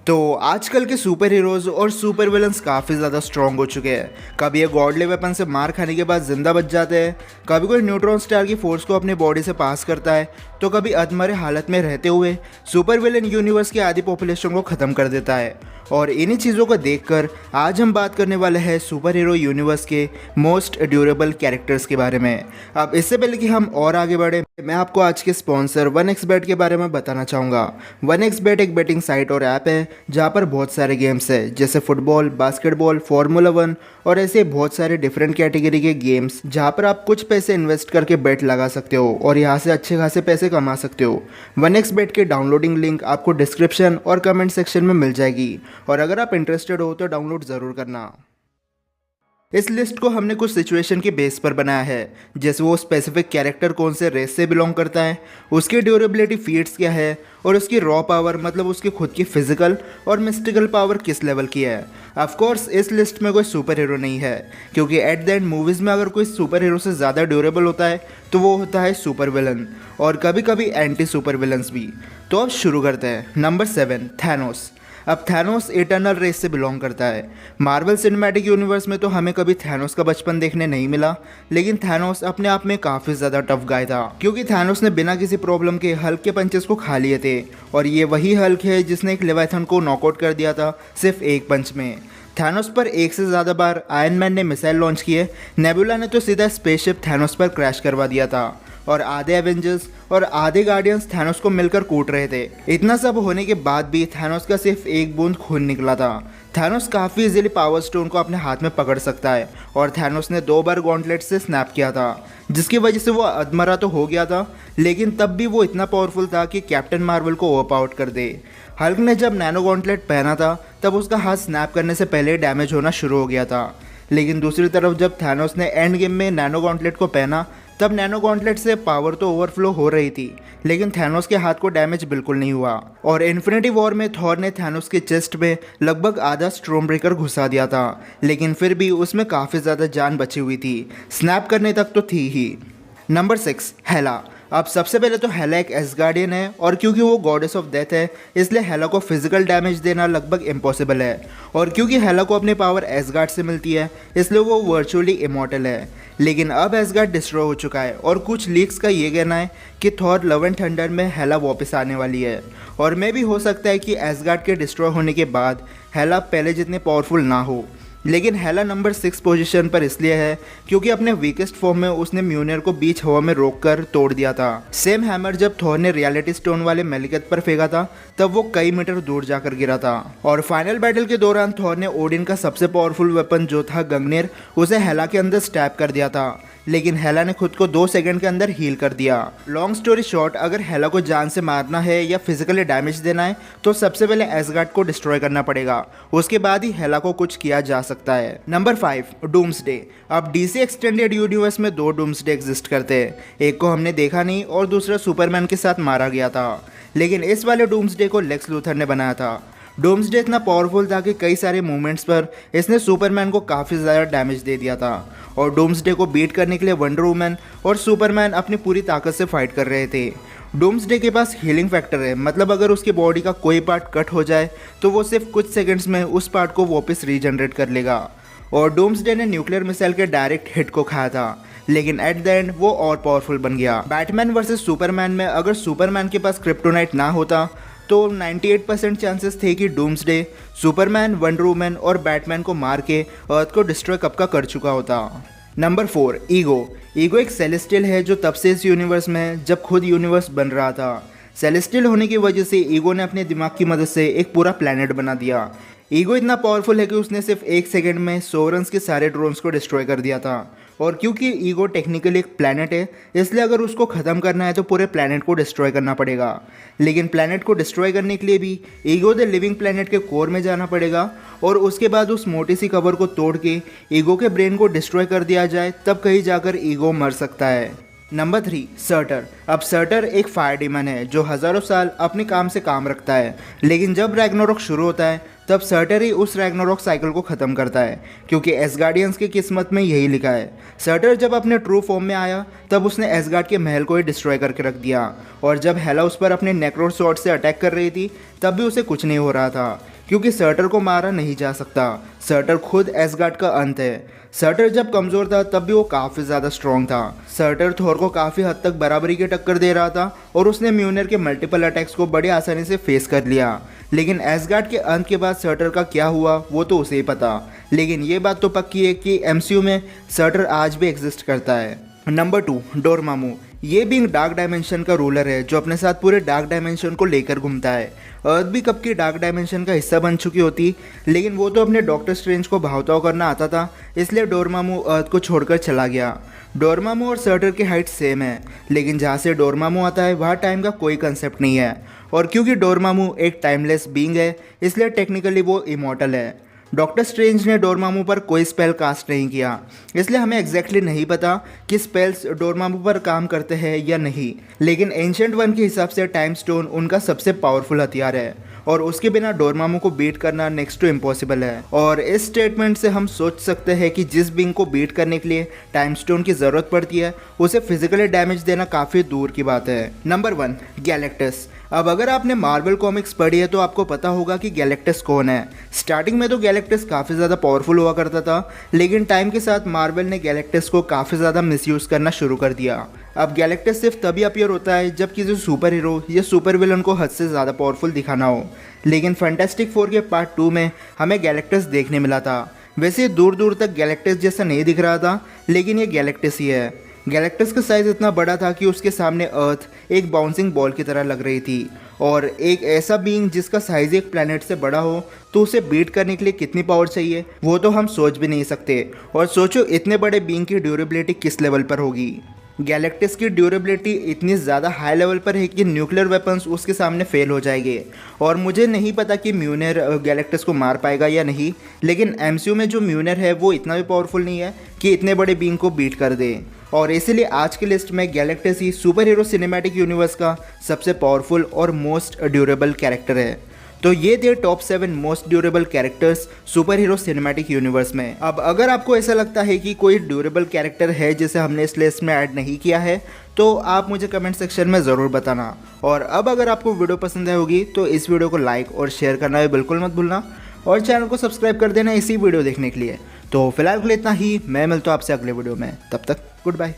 तो आजकल के सुपर हीरोज़ और सुपर विलन्स काफ़ी ज़्यादा स्ट्रॉन्ग हो चुके हैं। कभी ये गॉडली वेपन से मार खाने के बाद जिंदा बच जाते हैं, कभी कोई न्यूट्रॉन स्टार की फोर्स को अपनी बॉडी से पास करता है, तो कभी अधमरे हालत में रहते हुए सुपर विलन यूनिवर्स की आधी पॉपुलेशन को ख़त्म कर देता है। और इन्हीं चीज़ों को देखकर आज हम बात करने वाले हैं सुपर हीरो यूनिवर्स के मोस्ट ड्यूरेबल कैरेक्टर्स के बारे में। अब इससे पहले कि हम और आगे बढ़े, मैं आपको आज के स्पॉन्सर 1xBet के बारे में बताना चाहूँगा। 1xBet एक बेटिंग साइट और ऐप है जहाँ पर बहुत सारे गेम्स है, जैसे फुटबॉल, बास्केटबॉल, फार्मूला 1 और ऐसे बहुत सारे डिफरेंट कैटेगरी के गेम्स, जहाँ पर आप कुछ पैसे इन्वेस्ट करके बेट लगा सकते हो और यहाँ से अच्छे खासे पैसे कमा सकते हो। 1xBet के डाउनलोडिंग लिंक आपको डिस्क्रिप्शन और कमेंट सेक्शन में मिल जाएगी, और अगर आप इंटरेस्टेड हो तो डाउनलोड ज़रूर करना। इस लिस्ट को हमने कुछ सिचुएशन के बेस पर बनाया है, जैसे वो स्पेसिफिक कैरेक्टर कौन से रेस से बिलोंग करता है, उसकी ड्यूरेबिलिटी फीट्स क्या है, और उसकी रॉ पावर मतलब उसकी खुद की फिजिकल और मिस्टिकल पावर किस लेवल की है। ऑफ कोर्स इस लिस्ट में कोई सुपर हीरो नहीं है, क्योंकि एट द एंड मूवीज़ में अगर कोई सुपर हीरो से ज़्यादा ड्यूरेबल होता है तो वो होता है सुपर विलन, और कभी कभी एंटी सुपर विलन्स भी। तो अब शुरू करते हैं। Number 7, Thanos. अब थैनोस इटर्नल रेस से बिलोंग करता है। मार्वल सिनेमैटिक यूनिवर्स में तो हमें कभी थैनोस का बचपन देखने नहीं मिला, लेकिन थैनोस अपने आप में काफ़ी ज़्यादा टफ गाय था, क्योंकि थैनोस ने बिना किसी प्रॉब्लम के हल्क के पंचेस को खा लिए थे। और ये वही हल्क है जिसने एक लेवाथन को नॉकआउट कर दिया था सिर्फ एक पंच में। थैनोस पर एक से ज़्यादा बार आयरन मैन ने मिसाइल लॉन्च किए, नेबुला ने तो सीधा स्पेसशिप थैनोस पर क्रैश करवा दिया था, और आधे एवेंजर्स और आधे गार्डियंस थैनोस को मिलकर कूट रहे थे। इतना सब होने के बाद भी थैनोस का सिर्फ एक बूंद खून निकला था। थैनोस काफ़ी इजीली पावर स्टोन को अपने हाथ में पकड़ सकता है, और थैनोस ने 2 बार गॉन्टलेट से स्नैप किया था, जिसकी वजह से वो अधमरा तो हो गया था, लेकिन तब भी वो इतना पावरफुल था कि कैप्टन मार्वल को ओवर आउट कर दे। हल्क ने जब नैनो गॉन्टलेट पहना था तब उसका हाथ स्नैप करने से पहले डैमेज होना शुरू हो गया था, लेकिन दूसरी तरफ जब थैनोस ने एंड गेम में नैनो गॉन्टलेट को पहना तब नैनो गॉन्टलेट से पावर तो ओवरफ्लो हो रही थी, लेकिन थैनोस के हाथ को डैमेज बिल्कुल नहीं हुआ। और इन्फिनिटी वॉर में थॉर ने थैनोस के चेस्ट में लगभग आधा स्ट्रोम ब्रेकर घुसा दिया था, लेकिन फिर भी उसमें काफ़ी ज़्यादा जान बची हुई थी, स्नैप करने तक तो थी ही। नंबर 6, हेला। अब सबसे पहले तो हेला एक एसगार्डियन है, और क्योंकि वो गॉडेस ऑफ डेथ है इसलिए हेला को फिजिकल डैमेज देना लगभग इम्पॉसिबल है, और क्योंकि हेला को अपनी पावर एसगार्ड से मिलती है इसलिए वो वर्चुअली इमॉर्टल है। लेकिन अब एसगार्ड डिस्ट्रॉय हो चुका है, और कुछ लीक्स का ये कहना है कि थॉर लव एंड थंडर में हेला वापस आने वाली है, और मे भी हो सकता है कि एसगार्ड के डिस्ट्रॉय होने के बाद हेला पहले जितने पावरफुल ना हो। लेकिन हेला नंबर 6 पोजीशन पर इसलिए है क्योंकि अपने वीकेस्ट फॉर्म में उसने म्यूनियर को बीच हवा में रोककर तोड़ दिया था। सेम हैमर जब थॉर ने रियलिटी स्टोन वाले मेलिकेथ पर फेंका था तब वो कई मीटर दूर जाकर गिरा था। और फाइनल बैटल के दौरान थॉर ने ओडिन का सबसे पावरफुल वेपन जो था गंगनेर, उसे हेला के अंदर स्टैब कर दिया था, लेकिन हेला ने खुद को 2 सेकंड के अंदर हील कर दिया। लॉन्ग स्टोरी शॉर्ट, अगर हेला को जान से मारना है या फिजिकली डैमेज देना है तो सबसे पहले एसगार्ड को डिस्ट्रॉय करना पड़ेगा, उसके बाद ही हेला को कुछ किया जा सकता है। Number 5, doomsday. अब डीसी एक्सटेंडेड यूनिवर्स में 2 डूम्सडे एग्जिस्ट करते हैं, एक को हमने देखा नहीं और दूसरा सुपरमैन के साथ मारा गया था, लेकिन इस वाले डूम्सडे को लेक्स लूथर ने बनाया था। डूम्सडे इतना पावरफुल था कि कई सारे मूवमेंट्स पर इसने सुपरमैन को काफ़ी ज़्यादा डैमेज दे दिया था, और डूम्सडे को बीट करने के लिए वंडर वुमन और सुपरमैन अपनी पूरी ताकत से फाइट कर रहे थे। डूम्सडे के पास हीलिंग फैक्टर है, मतलब अगर उसकी बॉडी का कोई पार्ट कट हो जाए तो वो सिर्फ कुछ सेकंड्स में उस पार्ट को वापस रीजनरेट कर लेगा। और डूम्सडे ने न्यूक्लियर मिसाइल के डायरेक्ट हिट को खाया था, लेकिन एट द एंड वो और पावरफुल बन गया। बैटमैन वर्सेस सुपरमैन में अगर सुपरमैन के पास क्रिप्टोनाइट ना होता तो 98% चांसेस थे कि डूम्सडे सुपरमैन, वंडर वुमन और बैटमैन को मार के अर्थ को डिस्ट्रॉय कब का कर चुका होता। Number 4, ego. ईगो एक सेलेस्टियल है जो तब से इस यूनिवर्स में है जब खुद यूनिवर्स बन रहा था। सेलेस्टियल होने की वजह से ईगो ने अपने दिमाग की मदद से एक पूरा प्लैनेट बना दिया। ईगो इतना पावरफुल है कि उसने सिर्फ 1 सेकंड में सोवरन्स के सारे ड्रोन्स को डिस्ट्रॉय कर दिया था, और क्योंकि ईगो टेक्निकली एक प्लैनेट है इसलिए अगर उसको ख़त्म करना है तो पूरे प्लैनेट को डिस्ट्रॉय करना पड़ेगा। लेकिन प्लैनेट को डिस्ट्रॉय करने के लिए भी ईगो द लिविंग प्लैनेट के कोर में जाना पड़ेगा, और उसके बाद उस मोटी सी कवर को तोड़ के ईगो के ब्रेन को डिस्ट्रॉय कर दिया जाए, तब कहीं जाकर ईगो मर सकता है। Number 3, shorter. अब सर्टर एक फायर डीमन है जो हज़ारों साल अपने काम से काम रखता है, लेकिन जब रैग्नारोक शुरू होता है तब सर्टर ही उस रैग्नारोक साइकिल को ख़त्म करता है, क्योंकि एसगार्डियंस की किस्मत में यही लिखा है। सर्टर जब अपने ट्रू फॉर्म में आया तब उसने एसगार्ड के महल को ही डिस्ट्रॉय करके रख दिया, और जब हेला उस पर अपने नेक्रोर स्वॉर्ड से अटैक कर रही थी तब भी उसे कुछ नहीं हो रहा था, क्योंकि सर्टर को मारा नहीं जा सकता। सर्टर खुद एसगार्ड का अंत है। सर्टर जब कमज़ोर था तब भी वो काफ़ी ज़्यादा स्ट्रॉन्ग था। सर्टर थोर को काफ़ी हद तक बराबरी की टक्कर दे रहा था और उसने म्यूनर के मल्टीपल अटैक्स को बड़ी आसानी से फेस कर लिया। लेकिन एसगार्ड के अंत के बाद सर्टर का क्या हुआ वो तो उसे ही पता। लेकिन ये बात तो पक्की है कि एमसीयू में सर्टर आज भी एग्जिस्ट करता है। Number 2, Dormammu. ये बीइंग डार्क डायमेंशन का रूलर है जो अपने साथ पूरे डार्क डायमेंशन को लेकर घूमता है। अर्थ भी कब की डार्क डायमेंशन का हिस्सा बन चुकी होती, लेकिन वो तो अपने डॉक्टर स्ट्रेंज को भावताव करना आता था, इसलिए डोरमामू अर्थ को छोड़कर चला गया। डोरमामू और सर्टर की हाइट सेम है, लेकिन जहाँ से डोरमामू आता है वहाँ टाइम का कोई कंसेप्ट नहीं है। और क्योंकि डोरमामू एक टाइमलेस बीइंग है, इसलिए टेक्निकली वो इमॉर्टल है। डॉक्टर स्ट्रेंज ने डोरमामू पर कोई स्पेल कास्ट नहीं किया, इसलिए हमें एग्जैक्टली नहीं पता कि स्पेल्स डोरमामू पर काम करते हैं या नहीं। लेकिन एंशिएंट वन के हिसाब से टाइम स्टोन उनका सबसे पावरफुल हथियार है और उसके बिना डोरमामू को बीट करना नेक्स्ट टू इम्पॉसिबल है। और इस स्टेटमेंट से हम सोच सकते हैं कि जिस बीइंग को बीट करने के लिए टाइम स्टोन की ज़रूरत पड़ती है उसे फिजिकली डैमेज देना काफ़ी दूर की बात है। Number 1, Galactus. अब अगर आपने मार्वल कॉमिक्स पढ़ी है तो आपको पता होगा कि गैलेक्टस कौन है। स्टार्टिंग में तो गैलेक्टस काफ़ी ज़्यादा पावरफुल हुआ करता था, लेकिन टाइम के साथ मार्वल ने गैलेक्टस को काफ़ी ज़्यादा मिसयूज़ करना शुरू कर दिया। अब गैलेक्टस सिर्फ तभी अपीयर होता है जब किसी सुपर हीरो या सुपर विलन को हद से ज़्यादा पावरफुल दिखाना हो। लेकिन फैंटास्टिक फोर के पार्ट 2 में हमें गैलेक्टस देखने मिला था। वैसे दूर दूर तक गैलेक्टस जैसा नहीं दिख रहा था, लेकिन ये गैलेक्टस ही है। गैलेक्टस का साइज़ इतना बड़ा था कि उसके सामने अर्थ एक बाउंसिंग बॉल की तरह लग रही थी। और एक ऐसा बीइंग जिसका साइज़ एक प्लैनेट से बड़ा हो तो उसे बीट करने के लिए कितनी पावर चाहिए वो तो हम सोच भी नहीं सकते। और सोचो इतने बड़े बीइंग की ड्यूरेबिलिटी किस लेवल पर होगी। गैलेक्टस की ड्यूरेबिलिटी इतनी ज़्यादा हाई लेवल पर है कि न्यूक्लियर वेपन्स उसके सामने फेल हो जाएंगे। और मुझे नहीं पता कि म्यूनर गैलेक्टस को मार पाएगा या नहीं, लेकिन एमसीयू में जो म्यूनर है वो इतना भी पावरफुल नहीं है कि इतने बड़े बीइंग को बीट कर दे। और इसीलिए आज की लिस्ट में गैलेक्टस ही सुपर हीरो सिनेमैटिक यूनिवर्स का सबसे पावरफुल और मोस्ट ड्यूरेबल कैरेक्टर है। तो ये थे top 7 most durable characters super hero cinematic universe में। अब अगर आपको ऐसा लगता है कि कोई ड्यूरेबल कैरेक्टर है जिसे हमने इस लिस्ट में ऐड नहीं किया है तो आप मुझे कमेंट सेक्शन में ज़रूर बताना। और अब अगर आपको वीडियो पसंद आई होगी तो इस वीडियो को लाइक और शेयर करना भी बिल्कुल मत भूलना और चैनल को सब्सक्राइब कर देना इसी वीडियो देखने के लिए। तो फिलहाल के लिए इतना ही, मैं मिलता हूँ आपसे अगले वीडियो में, तब तक गुड बाय।